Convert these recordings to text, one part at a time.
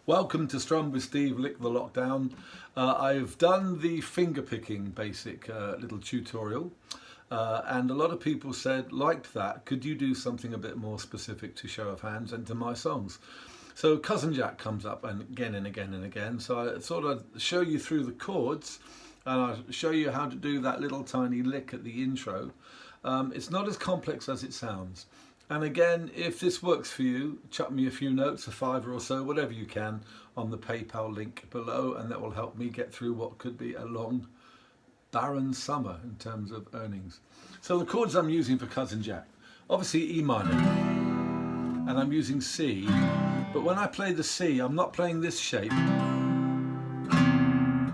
Welcome to Strum with Steve, Lick the Lockdown. I've done the finger picking basic little tutorial and a lot of people said, liked that, could you do something a bit more specific to Show of Hands and to my songs? So Cousin Jack comes up and again and again and again, so I thought I'd show you through the chords and I'll show you how to do that little tiny lick at the intro. It's not as complex as it sounds. And again, if this works for you, chuck me a few notes, a fiver or so, whatever you can, on the PayPal link below, and that will help me get through what could be a long, barren summer in terms of earnings. So the chords I'm using for Cousin Jack, obviously E minor, and I'm using C, but when I play the C, I'm not playing this shape.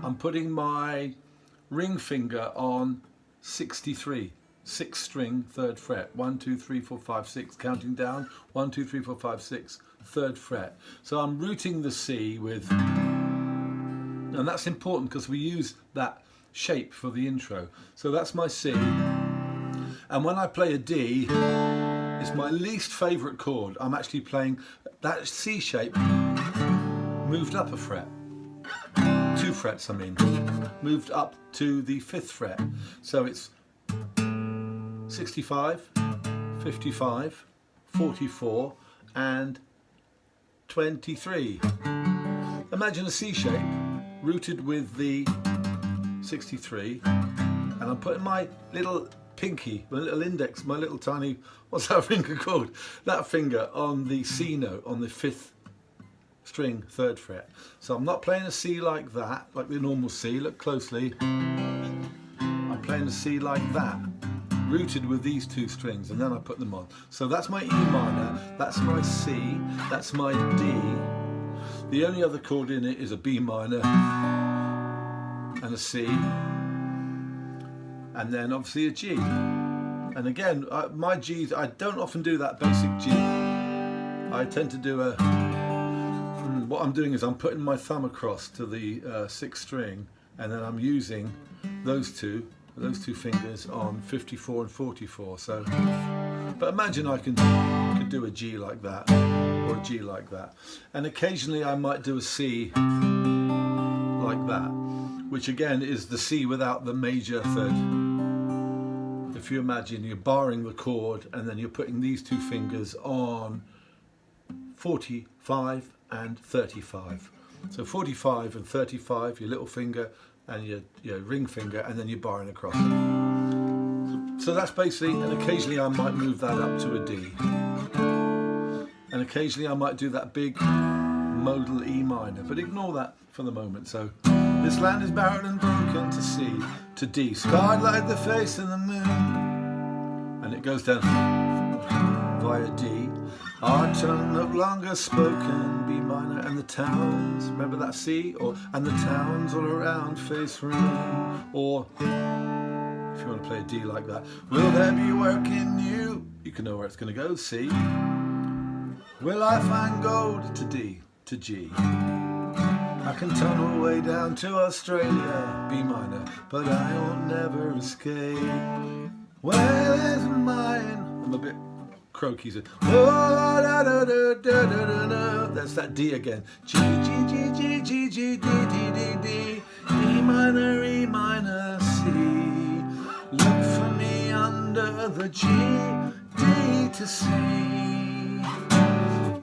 I'm putting my ring finger on 63. 6th string, 3rd fret, 1, 2, 3, 4, 5, 6, counting down, 1, 2, 3, 4, 5, 6, 3rd fret. So I'm rooting the C with, and that's important because we use that shape for the intro. So that's my C, and when I play a D, it's my least favourite chord. I'm actually playing that C shape moved up a fret, 2 frets I mean, moved up to the 5th fret. So it's 65, 55, 44 and 23. Imagine a C shape rooted with the 63, and I'm putting my little pinky, my little index, my little tiny, what's that finger called? That finger on the C note on the 5th string, 3rd fret. So I'm not playing a C like that, like the normal C, look closely. I'm playing a C like that, rooted with these 2 strings, and then I put them on. So that's my E minor, that's my C, that's my D. The only other chord in it is a B minor and a C, and then obviously a G. And again, my G's, I don't often do that basic G. I tend to do a, what I'm doing is I'm putting my thumb across to the 6th string, and then I'm using those two fingers on 54 and 44. So, but imagine I could do a G like that or a G like that, and occasionally I might do a C like that, which again is the C without the major 3rd. If you imagine you're barring the chord and then you're putting these 2 fingers on 45 and 35. So 45 and 35, your little finger and your ring finger, and then you're barring across. So that's basically, and occasionally I might move that up to a D. And occasionally I might do that big modal E minor, but ignore that for the moment. So this land is barren and broken to C, to D, scarred like the face of the moon. And it goes down via D. Our tongue no longer spoken, B minor, and the towns, remember that C? And the towns all around face ruin. Or, if you want to play a D like that, will there be work in you? You can know where it's going to go, C. Will I find gold? To D, to G. I can tunnel way down to Australia, B minor, but I will never escape. Where is mine? I'm a bit croaky, so oh, da, da, da, da, da, da, da. That's that D again. G, G, G, G, G, G, D, D, D, D. E minor, C. Look for me under the G, D to C.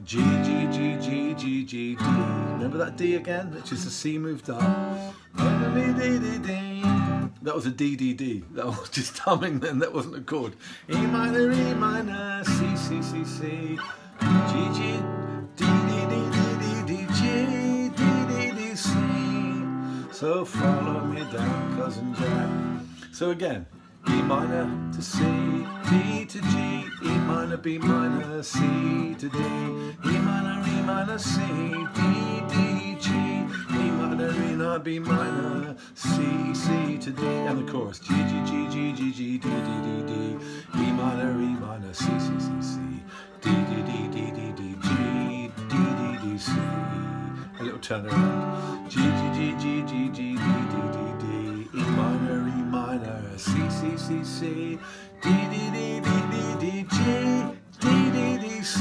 G, G, G, G, G, G, D. Remember that D again? Which is the C moved up. D, D, D, D. That was a D, D, D. That was just humming then, that wasn't a chord. E minor, C, C, C, C. G, G, D, D, D, D, D, D, G, D, D, D, C. So follow me down, Cousin Jack. So again, E minor to C, D to G, E minor, B minor, C to D, E minor, C, D, D, G, E minor, B minor, C, C to D, and the chorus, G, G, G, G, G, G, D, D, D, D, E minor, C, C, C, C, D, D, D, D, D, D, G, D, D, D, C, a little turnaround, G, G, G, G, G, G, D, D, D, D, E minor, C, C, C, C, D, D, D, D, D, D, G, D, D, D, C.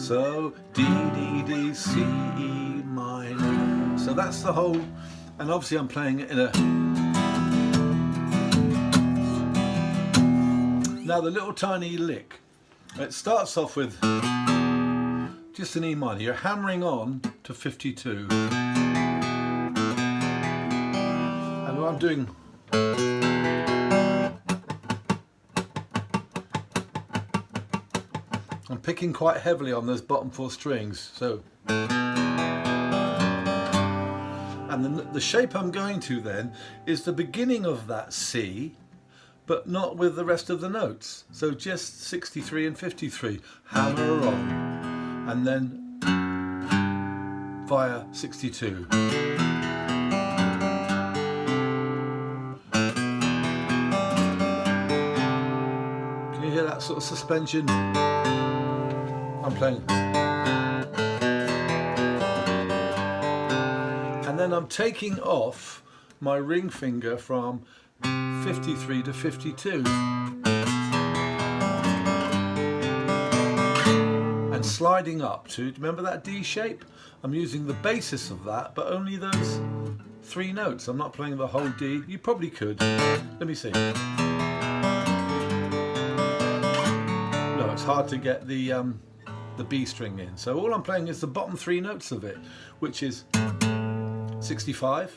So D, D, D, C, E minor. So that's the whole, and obviously I'm playing it in a. Now the little tiny lick, it starts off with just an E minor. You're hammering on to 52. And what I'm doing, I'm picking quite heavily on those bottom 4 strings. So, and the shape I'm going to then is the beginning of that C, but not with the rest of the notes. So just 63 and 53, hammer on, and then via 62. Can you hear that sort of suspension? I'm playing. And then I'm taking off my ring finger from 53 to 52 and sliding up to, remember that D shape? I'm using the basis of that, but only those 3 notes. I'm not playing the whole D. You probably could. Let me see. No, it's hard to get the B string in. So all I'm playing is the bottom 3 notes of it, which is 65,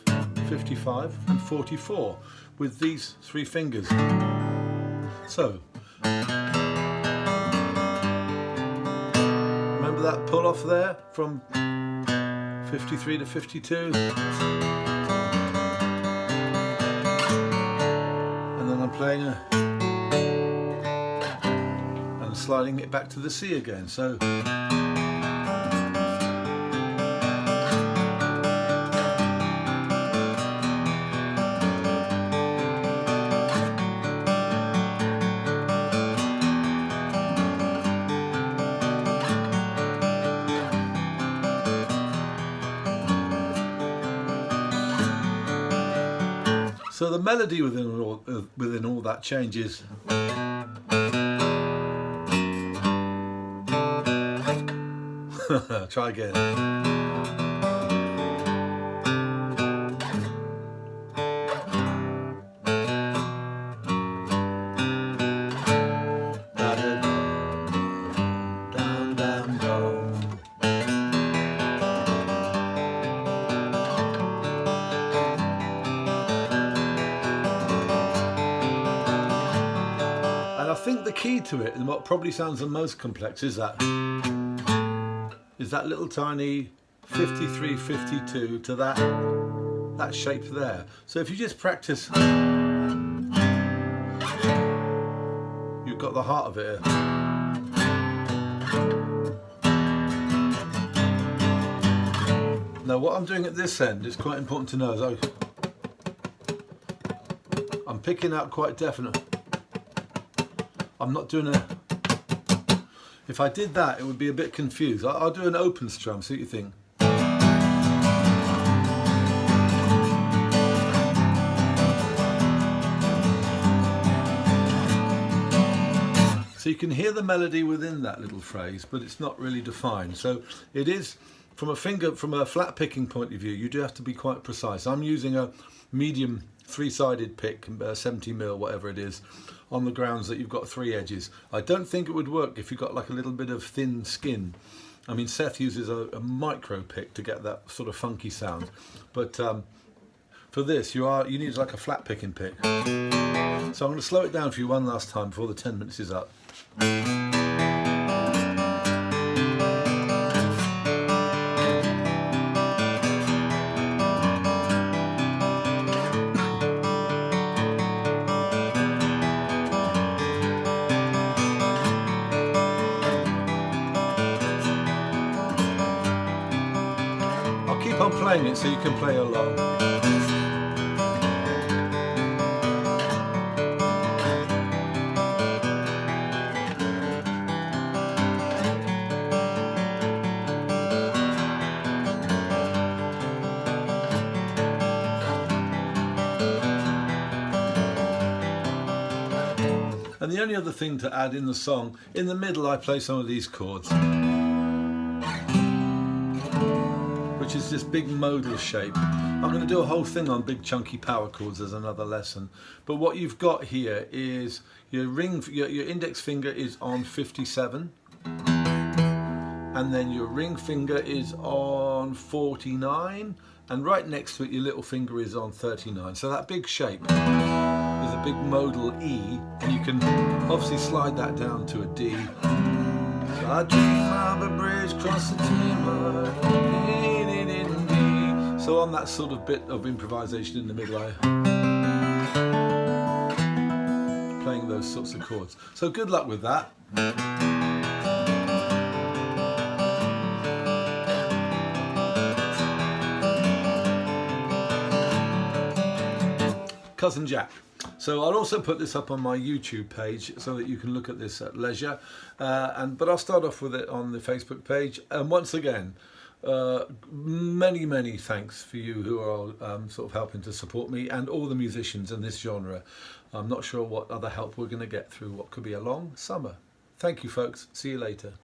55 and 44 with these 3 fingers. So remember that pull off there from 53 to 52, and then I'm playing and sliding it back to the C again. So So the melody within all that changes. Try again. Down, down, down. I think the key to it, and what probably sounds the most complex, is that little tiny 53, 52 to that shape there. So if you just practice, you've got the heart of it here. Now what I'm doing at this end is quite important to know. Is I'm picking out quite definite. I'm not doing a. If I did that, it would be a bit confused. I'll do an open strum, see what you think. So you can hear the melody within that little phrase, but it's not really defined. So it is, from a flat picking point of view, you do have to be quite precise. I'm using a medium 3-sided pick, 70mm, whatever it is, on the grounds that you've got 3 edges. I don't think it would work if you've got like a little bit of thin skin. I mean, Seth uses a micro pick to get that sort of funky sound, but for this you need like a flat picking pick. So I'm going to slow it down for you one last time before the 10 minutes is up. I'm playing it so you can play along. And the only other thing to add in the song, in the middle I play some of these chords. which is this big modal shape. I'm going to do a whole thing on big chunky power chords as another lesson. But what you've got here is your index finger is on 57, and then your ring finger is on 49, and right next to it your little finger is on 39. So that big shape is a big modal E, and you can obviously slide that down to a D. So I dream of a bridge across the timber, in D. So on that sort of bit of improvisation in the middle, I playing those sorts of chords. So good luck with that. Cousin Jack. So I'll also put this up on my YouTube page so that you can look at this at leisure. But I'll start off with it on the Facebook page. And once again, many thanks for you who are sort of helping to support me and all the musicians in this genre. I'm not sure what other help we're going to get through what could be a long summer. Thank you, folks. See you later.